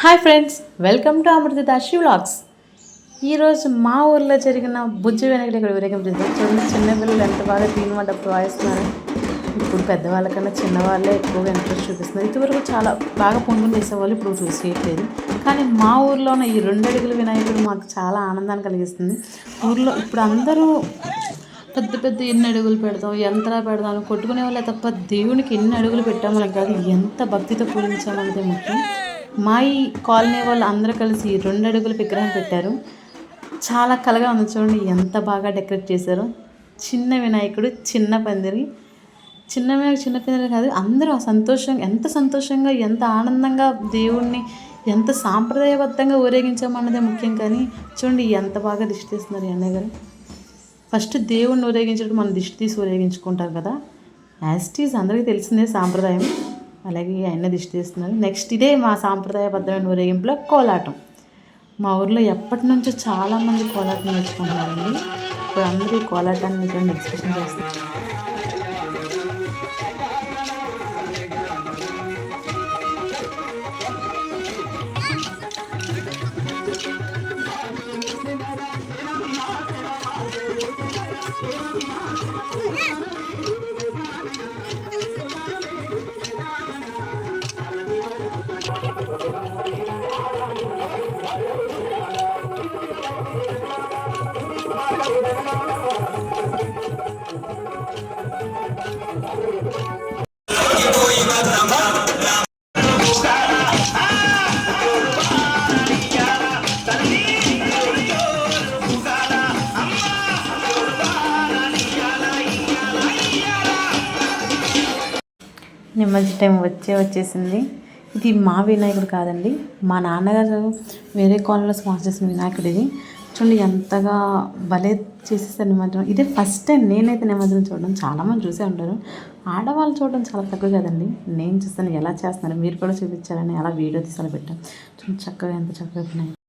Hi friends, welcome to Amruthadasri vlogs. ఈరోజు మా ఊర్లో జరిగిన బుజ్జి వెనకటి ఇక్కడ ఊరేగింపు చూడండి. చిన్నపిల్లలు ఎంత బాగా తీనమంటప్పుడు వాయిస్తున్నారు. ఇప్పుడు పెద్దవాళ్ళకన్నా చిన్నవాళ్ళే ఎక్కువగా ఇంట్రెస్ట్ చూపిస్తున్నారు. ఇదివరకు చాలా బాగా పొంగులు చేసేవాళ్ళు, ఇప్పుడు చూసేయట్లేదు. కానీ మా ఊర్లో ఉన్న ఈ 2 అడుగుల వినాయకుడు మాకు చాలా ఆనందాన్ని కలిగిస్తుంది. ఊర్లో ఇప్పుడు అందరూ పెద్ద పెద్ద ఎన్ని అడుగులు పెడతాం, ఎంతలా పెడతాం అని కొట్టుకునే వాళ్ళే తప్ప దేవునికి ఎన్ని అడుగులు పెట్టామని కాదు, ఎంత భక్తితో పూజించామన్నదే ముఖ్యం. మా ఈ కాలనీ వాళ్ళు అందరూ కలిసి 2 అడుగుల విగ్రహం పెట్టారు. చాలా కలగా ఉంది. చూడండి ఎంత బాగా డెకరేట్ చేశారు. చిన్న వినాయకుడు, చిన్న పందిరి, చిన్న వినాయకుడు, చిన్న పందిరి కాదు, అందరూ ఎంత సంతోషంగా ఎంత ఆనందంగా దేవుణ్ణి ఎంత సాంప్రదాయబద్ధంగా ఊరేగించామన్నదే ముఖ్యం. కానీ చూడండి ఎంత బాగా దిష్టి తీస్తున్నారు ఈ అన్నయ్య గారు. ఫస్ట్ దేవుణ్ణి ఊరేగించడం మనం దిష్టి తీసి ఊరేగించుకుంటారు కదా, యాజ్ ఇట్ ఈజ్ అందరికీ తెలిసిందే సాంప్రదాయం. అలాగే ఆయన దిష్టి తీస్తున్నారు. నెక్స్ట్ ఇదే మా సాంప్రదాయబద్ధమైన ఊరేగింపులో కోలాటం. మా ఊర్లో ఎప్పటి నుంచో చాలామంది కోలాటం నేర్చుకుంటున్నారండి. ఇప్పుడు అందరూ ఈ కోలాటాన్ని చూడండి ఎక్స్ప్రెషన్ చేస్తారు. నిమజ్జన టైం వచ్చేసింది. ఇది మా వినాయకుడు కాదండి, మా నాన్నగారు వేరే కాలనీలో స్పాన్సర్ చేసిన వినాయకుడు. ఇది చూడండి ఎంతగా భలే చేసేసారు నిమజ్జనం. ఇదే ఫస్ట్ టైం నేనైతే నిమజ్జనం చూడడం. చాలామంది చూసే ఉంటారు, ఆడవాళ్ళు చూడడం చాలా తక్కువ కదండి. నేను చూస్తాను ఎలా చేస్తున్నారు, మీరు కూడా చూపించాలని అలా వీడియో తీసి పెట్టాను. చూడండి చక్కగా ఎంత చక్కగా వినాయకుడు.